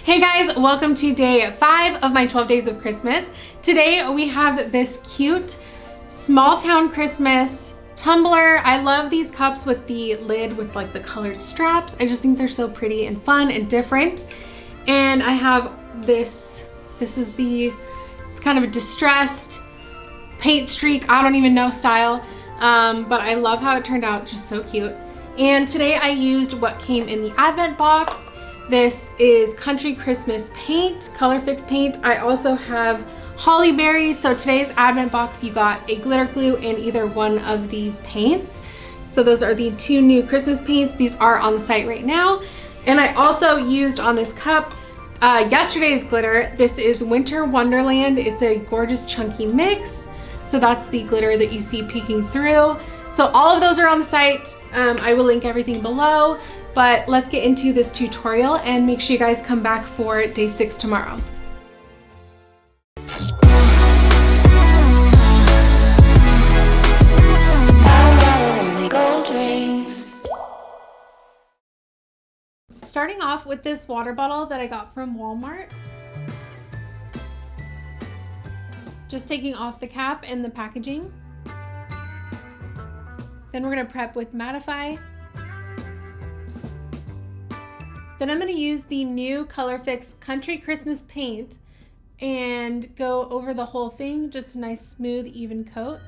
Hey guys, welcome to day 5 of my 12 days of Christmas. Today we have this cute small town Christmas tumbler. I love these cups with the lid with like the colored straps. I just think they're so pretty and fun and different. And I have this is it's kind of a distressed paint streak, I don't even know style, but I love how it turned out, it's just so cute. And today I used what came in the advent box. This is Country Christmas paint, Colorfix paint. I also have holly berries. So today's advent box, you got a glitter glue and either one of these paints. So those are the 2 new Christmas paints. These are on the site right now. And I also used on this cup yesterday's glitter. This is Winter Wonderland. It's a gorgeous chunky mix. So that's the glitter that you see peeking through. So all of those are on the site. I will link everything below. But let's get into this tutorial and make sure you guys come back for day 6 tomorrow. Starting off with this water bottle that I got from Walmart. Just taking off the cap and the packaging. Then we're gonna prep with mattify. Then I'm going to use the new Colorfix Country Christmas paint and go over the whole thing, just a nice smooth even coat.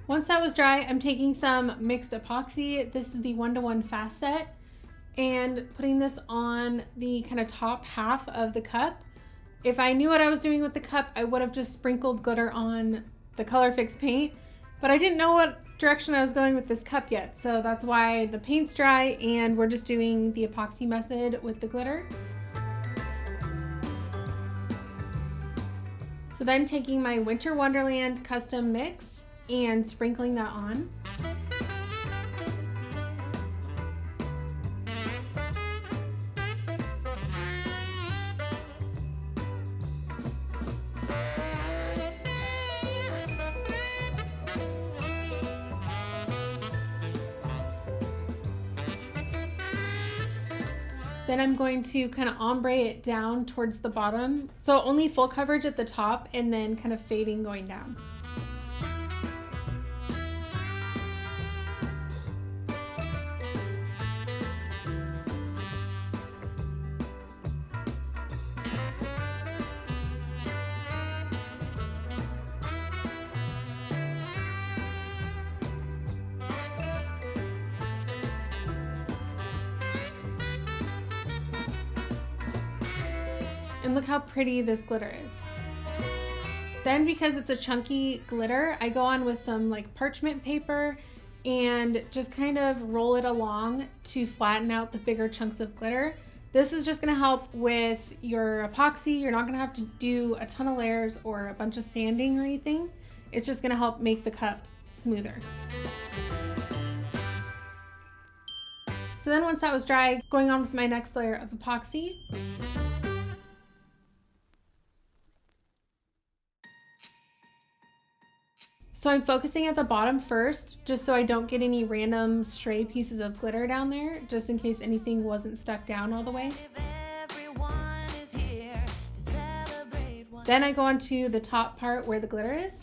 Once that was dry, I'm taking some mixed epoxy. This is the 1-to-1 fast set, and putting this on the kind of top half of the cup. If I knew what I was doing with the cup, I would have just sprinkled glitter on the Colorfix paint, but I didn't know what direction I was going with this cup yet. So that's why the paint's dry and we're just doing the epoxy method with the glitter. So then taking my Winter Wonderland custom mix and sprinkling that on. Then I'm going to kind of ombre it down towards the bottom. So only full coverage at the top and then kind of fading going down. And look how pretty this glitter is. Then because it's a chunky glitter, I go on with some like parchment paper and just kind of roll it along to flatten out the bigger chunks of glitter. This is just gonna help with your epoxy. You're not gonna have to do a ton of layers or a bunch of sanding or anything. It's just gonna help make the cup smoother. So then once that was dry, going on with my next layer of epoxy. So I'm focusing at the bottom first, just so I don't get any random stray pieces of glitter down there, just in case anything wasn't stuck down all the way. Then I go on to the top part where the glitter is.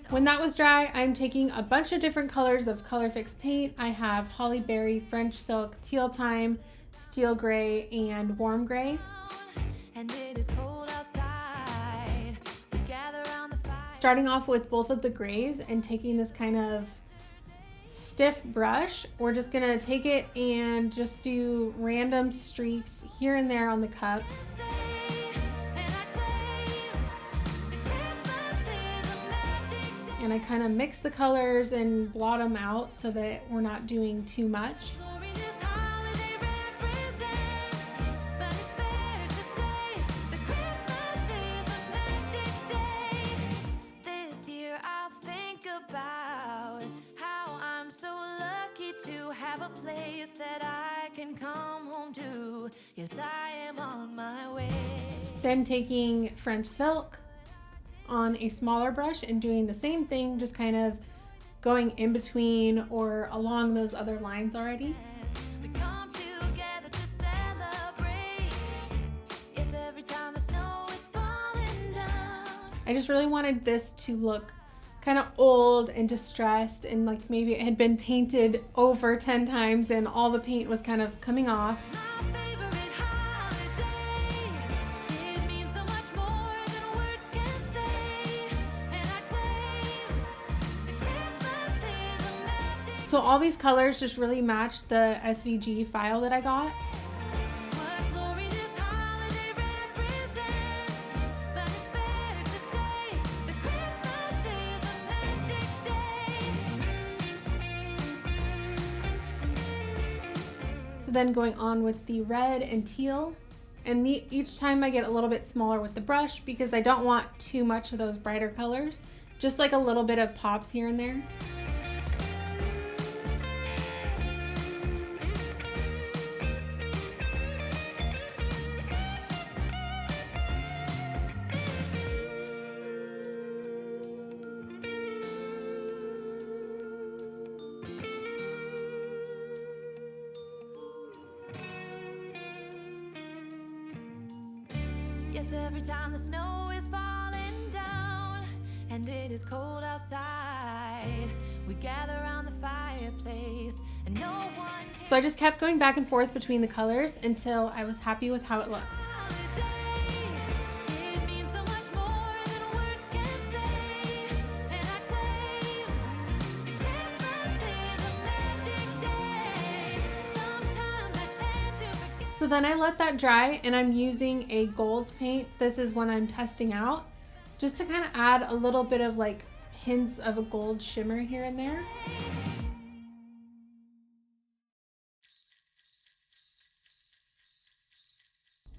When that was dry, I'm taking a bunch of different colors of Colorfix paint. I have holly berry, French silk, teal thyme, steel gray, and warm gray. And it is cold outside. We gather around the fire. Starting off with both of the grays and taking this kind of stiff brush, we're just gonna take it and just do random streaks here and there on the cup. And I kind of mix the colors and blot them out so that we're not doing too much. a place that I can come home to. Yes, I am on my way. Then taking French silk on a smaller brush and doing the same thing, just kind of going in between or along those other lines already. We come together to celebrate. Yes, every time the snow is falling down. I just really wanted this to look kind of old and distressed, and like maybe it had been painted over 10 times and all the paint was kind of coming off. My favorite holiday. It means so much more than words can say. And I claim that Christmas is a magic. So all these colors just really match the SVG file that I got. What glory this holiday represents. But it's fair to say that Christmas is a magic day. So then going on with the red and teal, and each time I get a little bit smaller with the brush because I don't want too much of those brighter colors, just like a little bit of pops here and there. Yes, every time the snow is falling down and it is cold outside, we gather around the fireplace and no one can. So I just kept going back and forth between the colors until I was happy with how it looked. Holiday. It means so much more than words can say. And I claim that Christmas is a magic day. Sometimes I tend to forget. So then I let that dry and I'm using a gold paint. This is one I'm testing out, just to kind of add a little bit of like hints of a gold shimmer here and there.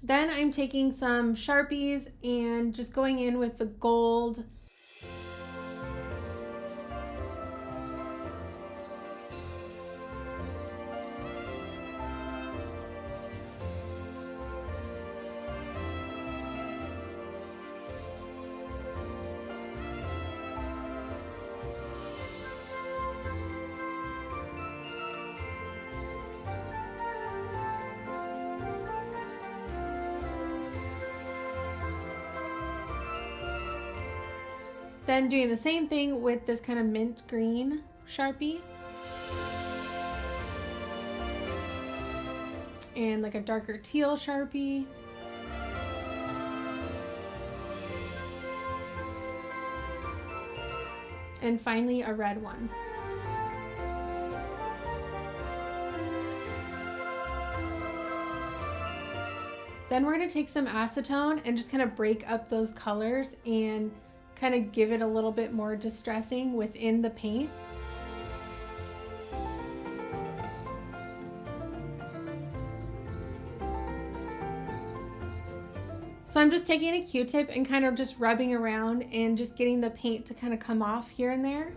Then I'm taking some Sharpies and just going in with the gold. Then doing the same thing with this kind of mint green Sharpie. And like a darker teal Sharpie. And finally a red one. Then we're going to take some acetone and just kind of break up those colors and kind of give it a little bit more distressing within the paint. So I'm just taking a Q-tip and kind of just rubbing around and just getting the paint to kind of come off here and there.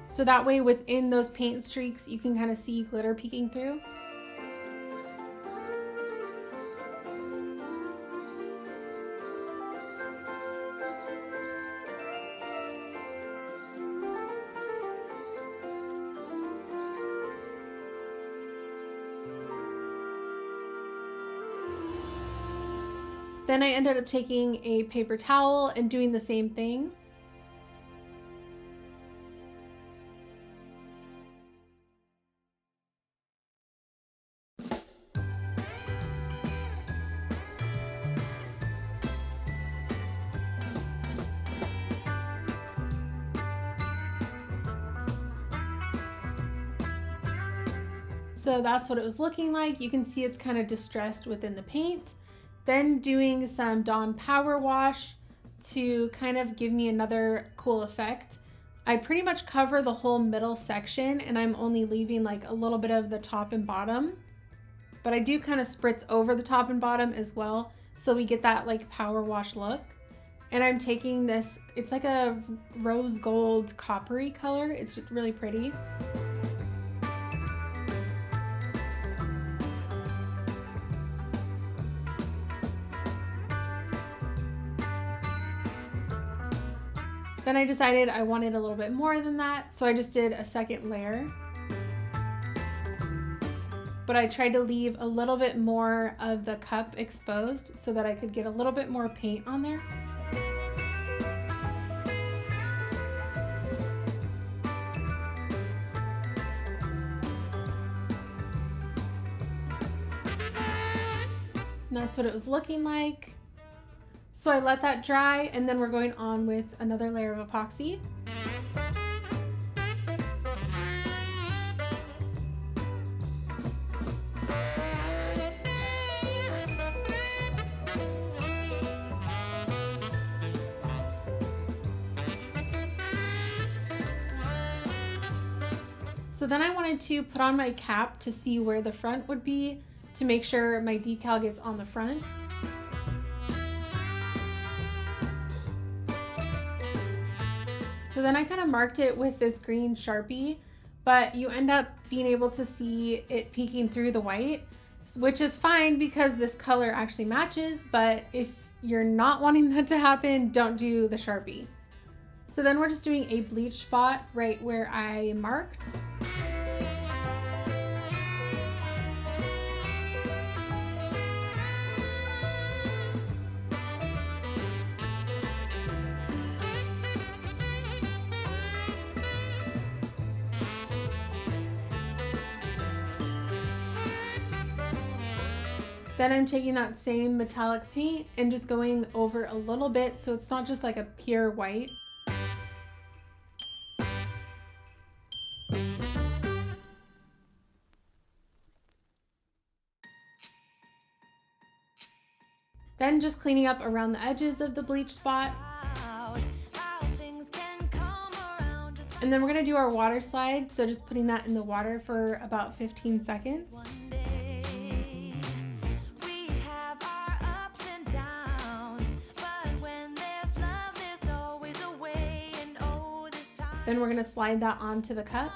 So that way within those paint streaks you can kind of see glitter peeking through. Then I ended up taking a paper towel and doing the same thing. So that's what it was looking like. You can see it's kind of distressed within the paint. Then doing some Dawn Power Wash to kind of give me another cool effect. I pretty much cover the whole middle section and I'm only leaving like a little bit of the top and bottom. But I do kind of spritz over the top and bottom as well, so we get that like power wash look. And I'm taking this, it's like a rose gold coppery color. It's just really pretty. Then I decided I wanted a little bit more than that, so I just did a second layer. But I tried to leave a little bit more of the cup exposed so that I could get a little bit more paint on there. And that's what it was looking like. So I let that dry, and then we're going on with another layer of epoxy. So then I wanted to put on my cap to see where the front would be to make sure my decal gets on the front. So then I kind of marked it with this green Sharpie, but you end up being able to see it peeking through the white, which is fine because this color actually matches, but if you're not wanting that to happen, don't do the Sharpie. So then we're just doing a bleach spot right where I marked. Then I'm taking that same metallic paint and just going over a little bit so it's not just like a pure white. Then just cleaning up around the edges of the bleach spot. And then we're gonna do our water slide, so just putting that in the water for about 15 seconds. Then we're gonna slide that onto the cup.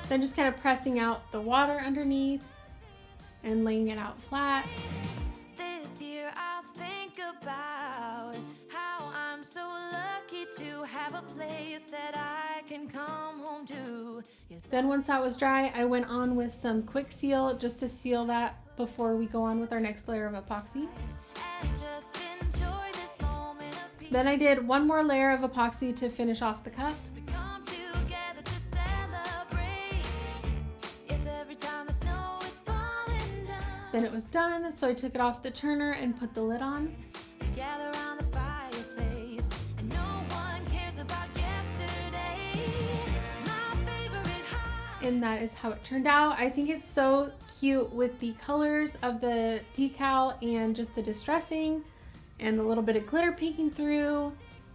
Then just kind of pressing out the water underneath and laying it out flat. This year I'll think about how I'm so lucky to have a place that I can come home to. Yes. Then once that was dry, I went on with some quick seal just to seal that before we go on with our next layer of epoxy. And just enjoy this moment of peace. Then I did one more layer of epoxy to finish off the cup. We come together to celebrate. Yes, every time the snow is falling down. Then it was done, so I took it off the turner and put the lid on. We gather around the fireplace, and no one cares about yesterday. My favorite holiday. And that is how it turned out. I think it's so cute with the colors of the decal and just the distressing and the little bit of glitter peeking through.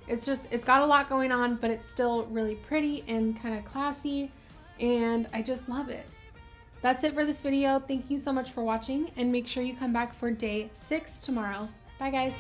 It's got a lot going on, but it's still really pretty and kind of classy, and I just love it. That's it for this video. Thank you so much for watching, and make sure you come back for day 6 tomorrow. Bye guys.